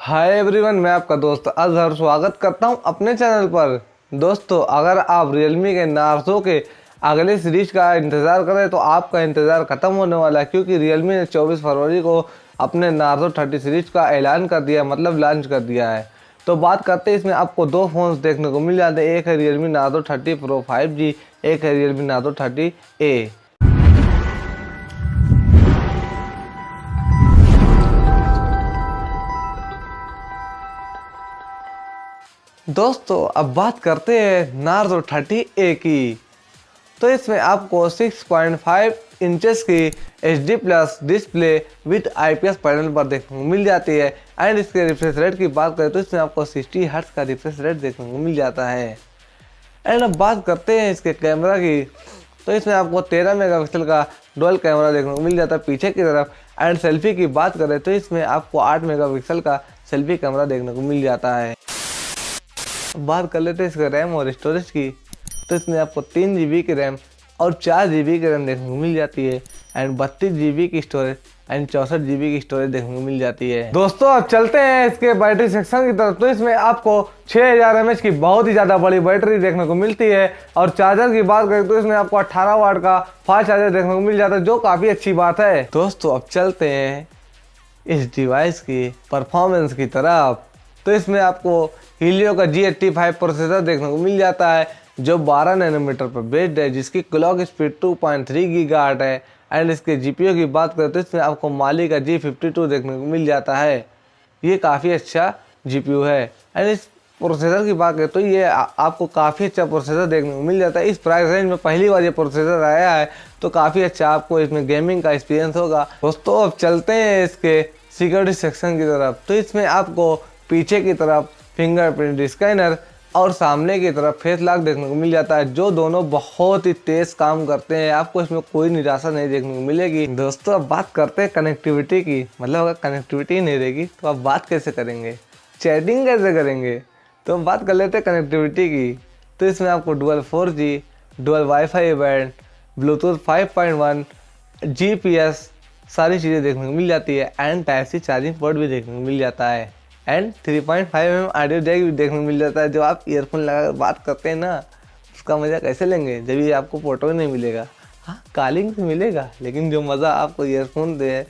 Hi everyone, मैं आपका दोस्त अजहर स्वागत करता हूं अपने चैनल पर। दोस्तों, अगर आप रियलमी के नार्जो के अगले सीरीज का इंतज़ार करें तो आपका इंतज़ार ख़त्म होने वाला है, क्योंकि रियलमी ने 24 फरवरी को अपने नार्जो 30 सीरीज का ऐलान कर दिया, मतलब लॉन्च कर दिया है। तो बात करते हैं, इसमें आपको दो फ़ोन्स देखने को मिल जाते हैं। एक है रियलमी नार्जो 30 प्रो 5G, एक है रियलमी नार्जो 30A। दोस्तों, अब बात करते हैं नार्जो 30A की। तो इसमें आपको 6.5 इंचेस की HD+ display with IPS panel पर देखने को मिल जाती है। एंड इसके रिफ्रेश रेट की बात करें तो इसमें आपको 60 हर्ट्ज का रिफ्रेश रेट देखने को मिल जाता है। एंड अब बात करते हैं इसके कैमरा की। तो इसमें आपको 13 मेगापिक्सल का डुअल कैमरा देखने को मिल जाता है पीछे की तरफ। एंड सेल्फी की बात करें तो इसमें आपको 8 मेगापिक्सल का सेल्फी कैमरा देखने को मिल जाता है। बात कर लेते हैं इसके रैम और स्टोरेज की। तो इसमें आपको 3 GB की रैम और 4 GB की रैम देखने को मिल जाती है। एंड 32 GB की स्टोरेज एंड 64 GB की स्टोरेज देखने को मिल जाती है। दोस्तों, अब चलते हैं इसके बैटरी सेक्शन की तरफ। तो इसमें आपको 6000 mAh की बहुत ही ज़्यादा बड़ी बैटरी देखने को मिलती है। और चार्जर की बात करें तो इसमें आपको 18 वाट का फास्ट चार्जर देखने को मिल जाता है, जो काफ़ी अच्छी बात है। दोस्तों, अब चलते हैं इस डिवाइस की परफॉर्मेंस की तरफ। तो इसमें आपको हीलियो का G85 प्रोसेसर देखने को मिल जाता है, जो 12 नैनोमीटर पर बेस्ड है, जिसकी क्लॉक स्पीड 2.3 गीगाहर्ट्ज है। एंड इसके GPU की बात करें तो इसमें आपको माली का G52 देखने को मिल जाता है। ये काफ़ी अच्छा GPU है। एंड इस प्रोसेसर की बात करें तो ये आपको काफ़ी अच्छा प्रोसेसर देखने को मिल जाता है। इस प्राइस रेंज में पहली बार ये प्रोसेसर आया है, तो काफ़ी अच्छा आपको इसमें गेमिंग का एक्सपीरियंस होगा। दोस्तों, अब चलते हैं इसके सिक्योरिटी सेक्शन की तरफ। तो इसमें आपको पीछे की तरफ फिंगरप्रिंट स्कैनर और सामने की तरफ फेस लॉक देखने को मिल जाता है, जो दोनों बहुत ही तेज काम करते हैं। आपको इसमें कोई निराशा नहीं देखने को मिलेगी। दोस्तों, अब बात करते हैं कनेक्टिविटी की। मतलब अगर कनेक्टिविटी नहीं रहेगी तो आप बात कैसे करेंगे, चैटिंग कैसे करेंगे। तो हम बात कर लेते हैं कनेक्टिविटी की। तो इसमें आपको dual 4G, dual wifi band, bluetooth 5.1, GPS सारी चीज़ें देखने को मिल जाती है। And type C charging port भी देखने को मिल जाता है। एंड 3.5mm ऑडियो जैक भी देखने को मिल जाता है। जब आप ईयरफोन लगा कर बात करते हैं ना, उसका मज़ा कैसे लेंगे जब ये आपको फोटो ही नहीं मिलेगा। हाँ, कॉलिंग से मिलेगा, लेकिन जो मज़ा आपको ईयरफोन दे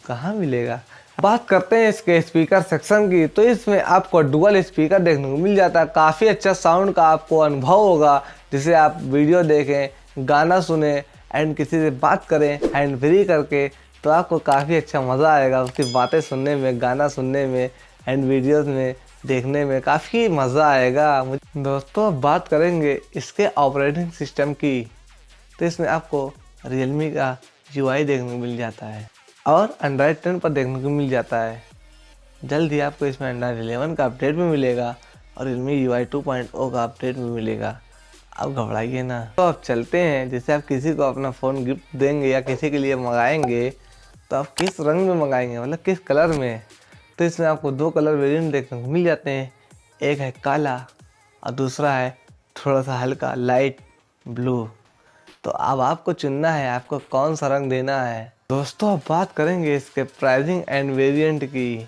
कहाँ मिलेगा। बात करते हैं इसके स्पीकर सेक्शन की। तो इसमें आपको डुअल स्पीकर देखने को मिल जाता है। काफ़ी अच्छा साउंड का आपको अनुभव होगा, जिसे आप वीडियो देखें, गाना सुने एंड किसी से बात करें हैंड फ्री करके, तो आपको काफ़ी अच्छा मज़ा आएगा उसकी बातें सुनने में, गाना सुनने में एंड वीडियोस में देखने में काफ़ी मज़ा आएगा। दोस्तों, अब बात करेंगे इसके ऑपरेटिंग सिस्टम की। तो इसमें आपको रियलमी का UI देखने को मिल जाता है और एंड्रॉयड 10 पर देखने को मिल जाता है। जल्द ही आपको इसमें एंड्रॉयड 11 का अपडेट भी मिलेगा और रियलमी UI 2.0 का अपडेट भी मिलेगा। अब घबराइए ना। तो अब चलते हैं, जैसे आप किसी को अपना फ़ोन गिफ्ट देंगे या किसी के लिए मंगाएंगे, तो आप किस रंग में मंगाएंगे, मतलब किस कलर में। तो इसमें आपको 2 कलर वेरिएंट देखने को मिल जाते हैं। एक है काला और दूसरा है थोड़ा सा हल्का लाइट ब्लू। तो अब आपको चुनना है आपको कौन सा रंग देना है। दोस्तों, अब बात करेंगे इसके प्राइसिंग एंड वेरिएंट की।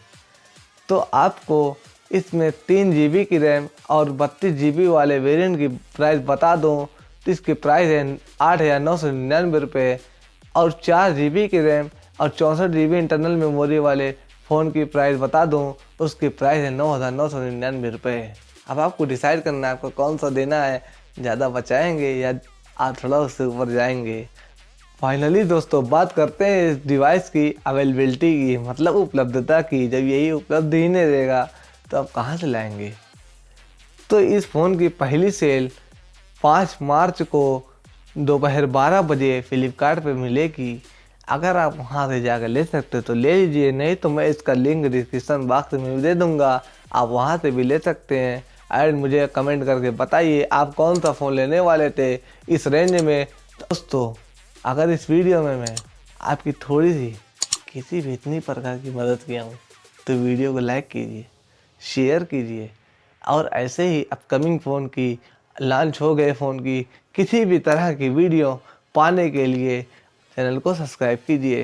तो आपको इसमें 3 GB की रैम और 32 GB वाले वेरिएंट की प्राइस बता दूँ तो इसकी प्राइस है 8,999 रुपये। और 4 GB की रैम और 64 GB इंटरनल मेमोरी वाले फ़ोन की प्राइस बता दूं, उसकी प्राइस है 9,999 रुपये। अब आपको डिसाइड करना है आपको कौन सा देना है, ज़्यादा बचाएंगे या आप थोड़ा उससे ऊपर जाएंगे। फाइनली दोस्तों, बात करते हैं इस डिवाइस की अवेलेबिलिटी की, मतलब उपलब्धता की। जब यही उपलब्ध ही नहीं रहेगा तो आप कहाँ से लाएंगे। तो इस फ़ोन की पहली सेल 5 मार्च को दोपहर 12 बजे फ्लिपकार्ट पर मिलेगी। अगर आप वहां से जाकर ले सकते तो ले लीजिए, नहीं तो मैं इसका लिंक डिस्क्रिप्शन बॉक्स में दे दूंगा, आप वहां से भी ले सकते हैं। एंड मुझे कमेंट करके बताइए आप कौन सा फ़ोन लेने वाले थे इस रेंज में। दोस्तों, अगर इस वीडियो में मैं आपकी थोड़ी सी किसी भी इतनी प्रकार की मदद किया हूँ तो वीडियो को लाइक कीजिए, शेयर कीजिए और ऐसे ही अपकमिंग फ़ोन की, लॉन्च हो गए फ़ोन की किसी भी तरह की वीडियो पाने के लिए चैनल को सब्सक्राइब कीजिए।